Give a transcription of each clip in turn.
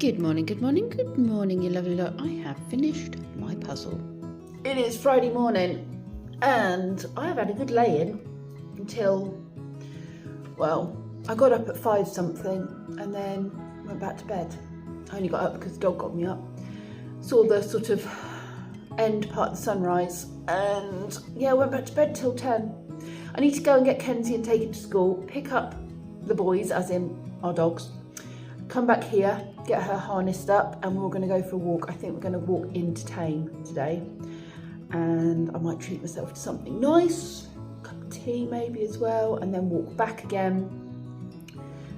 Good morning, you lovely lot. I have finished my puzzle. It is Friday morning and I have had a good lay-in until, well, I got up at 5 something and then went back to bed. I only got up because the dog got me up. Saw the sort of end part of the sunrise and yeah, went back to bed till 10. I need to go and get Kenzie and take him to school, pick up the boys, as in our dogs, come back here, get her harnessed up, and we're going to go for a walk. I think we're going to walk into Tame today, and I might treat myself to something nice, a cup of tea maybe as well, and then walk back again.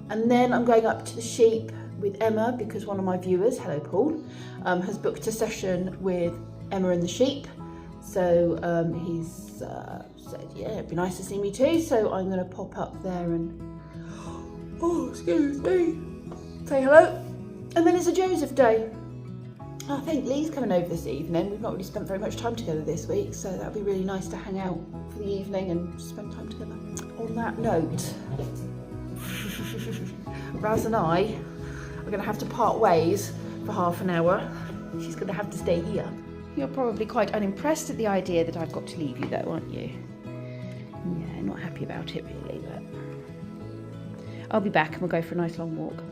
And then I'm going up to the sheep with Emma because one of my viewers, hello Paul, has booked a session with Emma and the sheep. So he's said, yeah, it'd be nice to see me too. So I'm going to pop up there and, oh, excuse me, say hello. And then it's a Joseph day. I think Lee's coming over this evening. We've not really spent very much time together this week, so that'd be really nice to hang out for the evening and spend time together. On that note, Raz and I are going to have to part ways for half an hour. She's going to have to stay here. You're probably quite unimpressed at the idea that I've got to leave you though, aren't you? Yeah, not happy about it really, but I'll be back and we'll go for a nice long walk.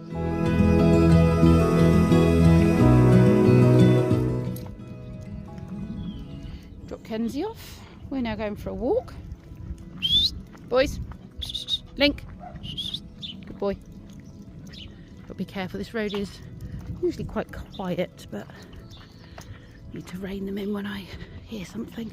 Drop Kenzie off. We're now going for a walk. Boys, Link. Good boy. Got to be careful, this road is usually quite quiet, but I need to rein them in when I hear something.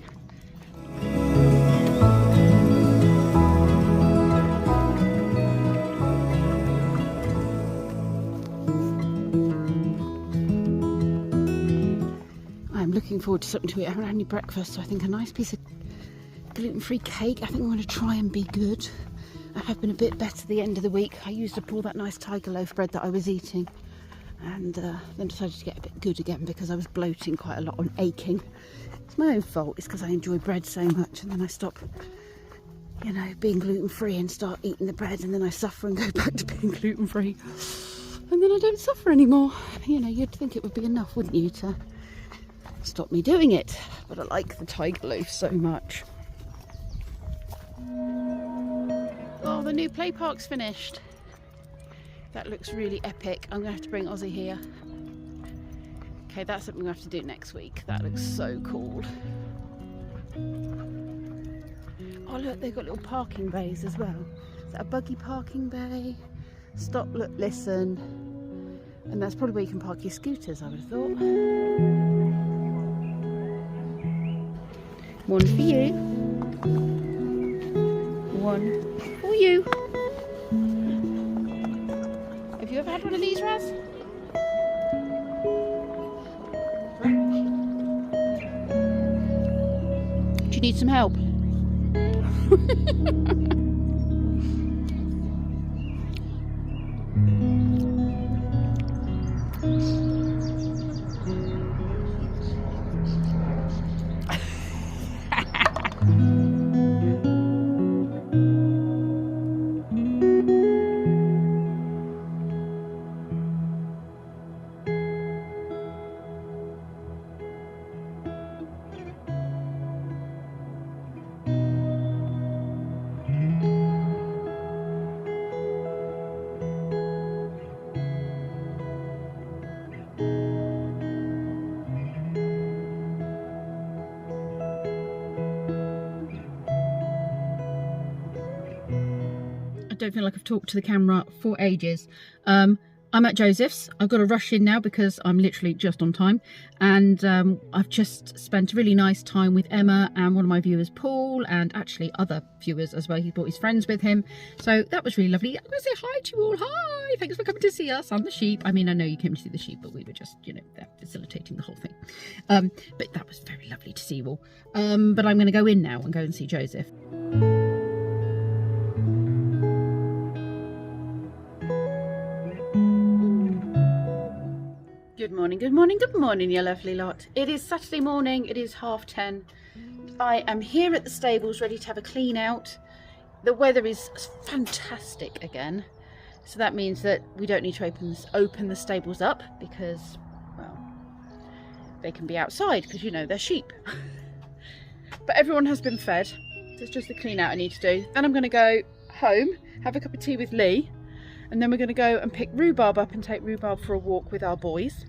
I'm looking forward to something to eat. I haven't had any breakfast, so I think a nice piece of gluten-free cake. I think I'm going to try and be good. I have been a bit better the end of the week. I used up all that nice tiger loaf bread that I was eating, and then decided to get a bit good again because I was bloating quite a lot and aching. It's my own fault. It's because I enjoy bread so much, and then I stop, you know, being gluten-free and start eating the bread, and then I suffer and go back to being gluten-free, and then I don't suffer anymore. You know, you'd think it would be enough, wouldn't you, to stop me doing it? But I like the tiger loaf so much. Oh, the new play park's finished. That looks really epic. I'm going to have to bring Ozzy here. Okay, that's something we have to do next week. That looks so cool. Oh look, they've got little parking bays as well. Is that a buggy parking bay? Stop, look, listen. And that's probably where you can park your scooters, I would have thought. One for you. One for you. Have you ever had one of these, Raz? Do you need some help? I don't feel like I've talked to the camera for ages. I'm at Joseph's. I've got to rush in now because I'm literally just on time, and I've just spent a really nice time with Emma and one of my viewers, Paul, and actually other viewers as well. He brought his friends with him, so that was really lovely. I'm going to say hi to you all. Hi, thanks for coming to see us and the sheep. I mean, I know you came to see the sheep, but we were just, you know, there facilitating the whole thing. But that was very lovely to see you all. But I'm going to go in now and go and see Joseph. Good morning, you lovely lot. It is Saturday morning, it is 10:30. I am here at the stables ready to have a clean out. The weather is fantastic again. So that means that we don't need to open the stables up because, well, they can be outside because, you know, they're sheep. But everyone has been fed. So it's just the clean out I need to do. Then I'm going to go home, have a cup of tea with Lee, and then we're going to go and pick Rhubarb up and take Rhubarb for a walk with our boys,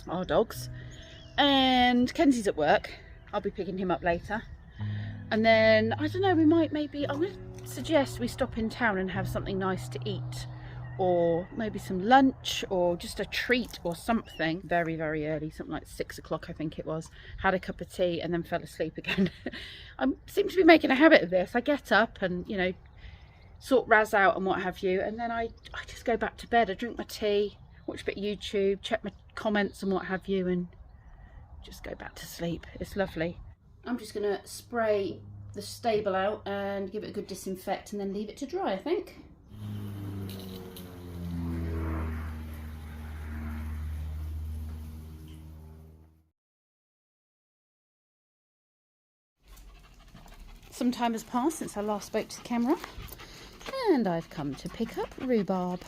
our dogs. And Kenzie's at work. I'll be picking him up later. And then, I don't know, we might maybe, I'm going to suggest we stop in town and have something nice to eat. Or maybe some lunch or just a treat or something. Very, very early, something like 6 o'clock I think it was. Had a cup of tea and then fell asleep again. I seem to be making a habit of this. I get up and, you know, sort Raz out and what have you. And then I just go back to bed. I drink my tea, watch a bit of YouTube, check my comments and what have you, and just go back to sleep. It's lovely. I'm just going to spray the stable out and give it a good disinfect and then leave it to dry, I think. Some time has passed since I last spoke to the camera, and I've come to pick up Rhubarb.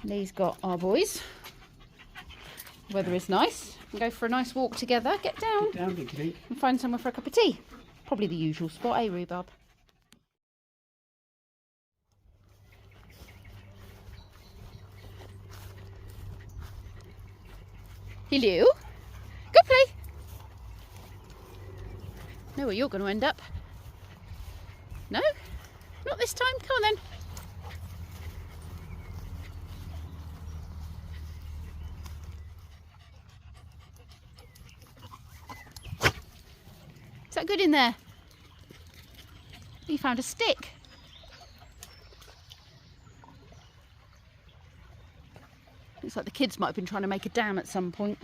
Lee's got our boys. Weather is nice. We can go for a nice walk together. Get down, and find somewhere for a cup of tea. Probably the usual spot, eh, Rhubarb? Hello. Go play. Know where you're going to end up. No? Not this time? Come on then. Is that good in there? You found a stick. Looks like the kids might have been trying to make a dam at some point.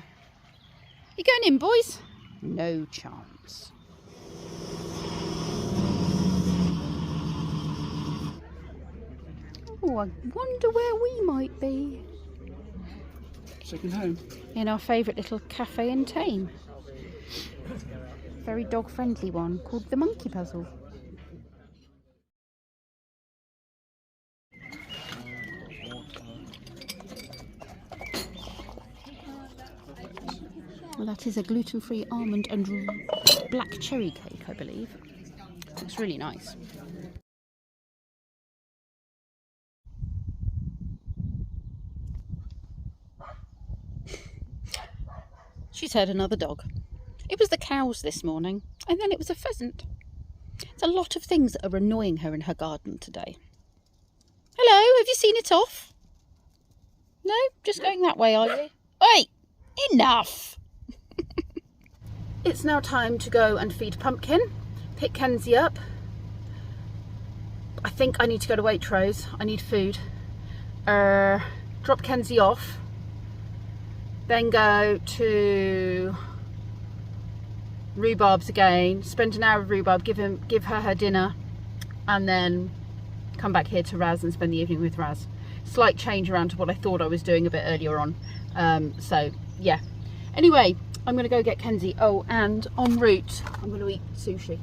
You going in, boys? No chance. Oh, I wonder where we might be. Second home. In our favourite little cafe in Tame. Very dog friendly one called the Monkey Puzzle. Well, that is a gluten-free almond and black cherry cake, I believe. Looks really nice. She's heard another dog. It was the cows this morning, and then it was a pheasant. There's a lot of things that are annoying her in her garden today. Hello, have you seen it off? No? Just going that way, are you? Wait! Enough! It's now time to go and feed Pumpkin, pick Kenzie up. I think I need to go to Waitrose. I need food. Drop Kenzie off. Then go to Rhubarb's again, spend an hour with Rhubarb, give her dinner, and then come back here to Raz and spend the evening with Raz. Slight change around to what I thought I was doing a bit earlier on. So yeah. Anyway, I'm going to go get Kenzie. Oh, and en route, I'm going to eat sushi.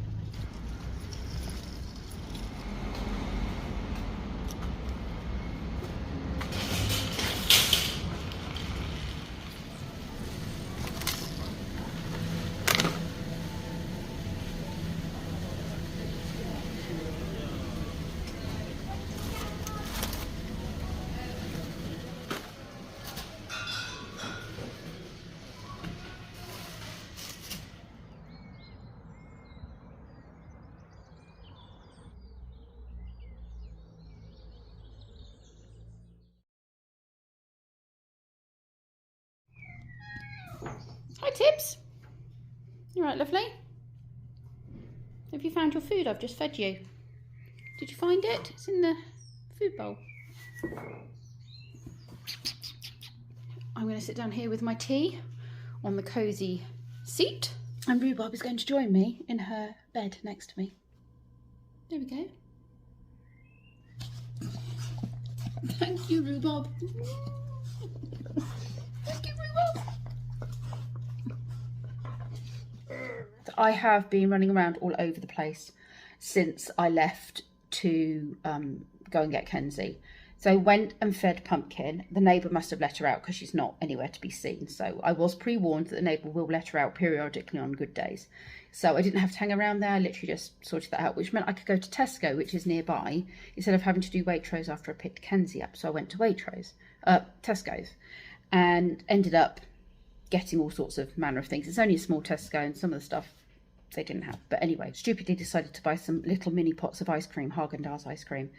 Hi Tibbs. You right, lovely? Have you found your food? I've just fed you. Did you find it? It's in the food bowl. I'm going to sit down here with my tea on the cosy seat, and Rhubarb is going to join me in her bed next to me. There we go. Thank you, Rhubarb. Thank you, Rhubarb. I have been running around all over the place since I left to go and get Kenzie. So I went and fed Pumpkin. The neighbour must have let her out because she's not anywhere to be seen. So I was pre-warned that the neighbour will let her out periodically on good days. So I didn't have to hang around there. I literally just sorted that out, which meant I could go to Tesco, which is nearby, instead of having to do Waitrose after I picked Kenzie up. So I went to Tesco's, and ended up getting all sorts of manner of things. It's only a small Tesco, and some of the stuff they didn't have. But anyway, stupidly decided to buy some little mini pots of ice cream, Haagen-Dazs ice cream,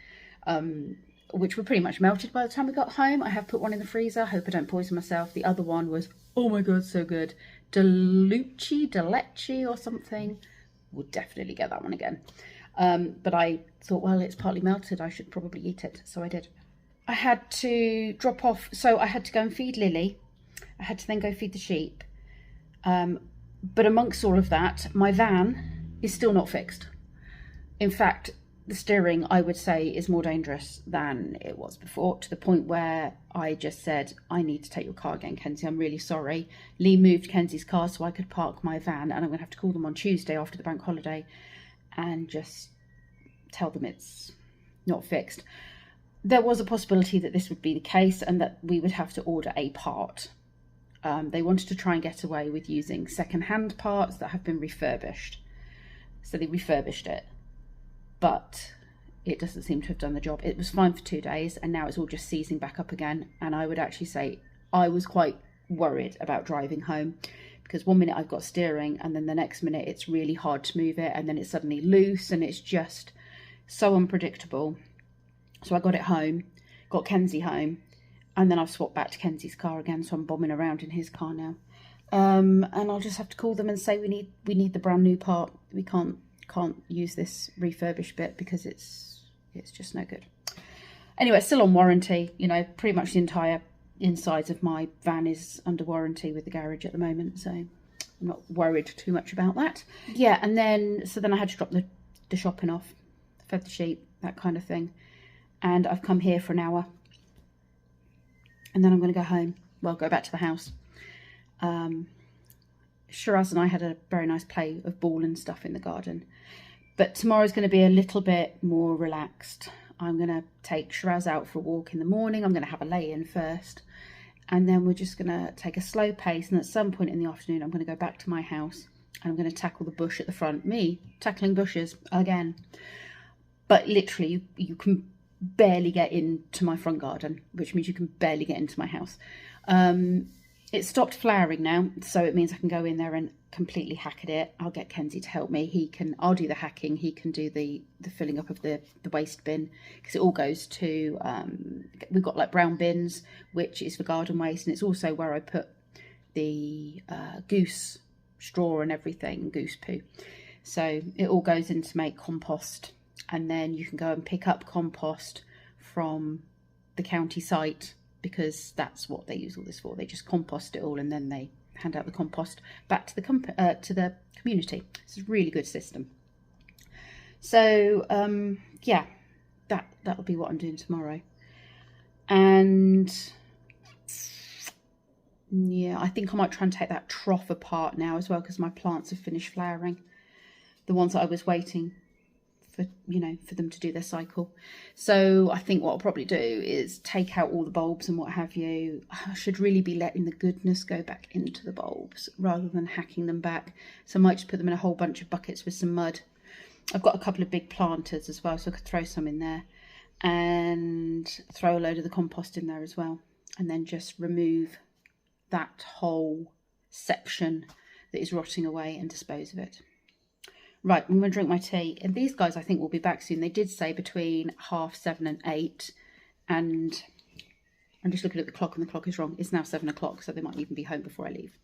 which were pretty much melted by the time we got home. I have put one in the freezer. Hope I don't poison myself. The other one was, oh my God, so good. Delecci or something. Would definitely get that one again. But I thought, well, it's partly melted. I should probably eat it. So I did. I had to drop off. So I had to go and feed Lily. I had to then go feed the sheep. But amongst all of that, my van is still not fixed. In fact, the steering, I would say, is more dangerous than it was before, to the point where I just said, I need to take your car again, Kenzie. I'm really sorry. Lee moved Kenzie's car so I could park my van, and I'm going to have to call them on Tuesday after the bank holiday and just tell them it's not fixed. There was a possibility that this would be the case and that we would have to order a part. They wanted to try and get away with using second-hand parts that have been refurbished. So they refurbished it. But it doesn't seem to have done the job. It was fine for 2 days, and now it's all just seizing back up again. And I would actually say I was quite worried about driving home, because one minute I've got steering, and then the next minute it's really hard to move it, and then it's suddenly loose, and it's just so unpredictable. So I got it home, got Kenzie home, and then I've swapped back to Kenzie's car again, so I'm bombing around in his car now. And I'll just have to call them and say we need the brand new part. We can't use this refurbished bit because it's just no good. Anyway, it's still on warranty. You know, pretty much the entire insides of my van is under warranty with the garage at the moment, so I'm not worried too much about that. Yeah, and then I had to drop the shopping off, fed the sheep, that kind of thing. And I've come here for an hour, and then I'm going to go home. Well, go back to the house. Shiraz and I had a very nice play of ball and stuff in the garden. But tomorrow's going to be a little bit more relaxed. I'm going to take Shiraz out for a walk in the morning. I'm going to have a lay-in first. And then we're just going to take a slow pace. And at some point in the afternoon, I'm going to go back to my house. And I'm going to tackle the bush at the front. Me, tackling bushes again. But literally, you can barely get into my front garden, which means you can barely get into my house. It stopped flowering now, so it means I can go in there and completely hack at it. I'll get Kenzie to help me. I'll do the hacking. He can do the filling up of the waste bin, because it all goes to, we've got like brown bins, which is for garden waste. And it's also where I put the goose straw and everything, goose poo. So it all goes in to make compost. And then you can go and pick up compost from the county site, because that's what they use all this for. They just compost it all, and then they hand out the compost back to the community. It's a really good system. So yeah, that'll be what I'm doing tomorrow. And yeah, I think I might try and take that trough apart now as well, because my plants have finished flowering. The ones that I was waiting for them to do their cycle. So I think what I'll probably do is take out all the bulbs and what have you. I should really be letting the goodness go back into the bulbs rather than hacking them back. So I might just put them in a whole bunch of buckets with some mud. I've got a couple of big planters as well, so I could throw some in there and throw a load of the compost in there as well, and then just remove that whole section that is rotting away and dispose of it. Right, I'm going to drink my tea. And these guys, I think, will be back soon. They did say between 7:30 and 8. And I'm just looking at the clock, and the clock is wrong. It's now 7 o'clock, so they might even be home before I leave.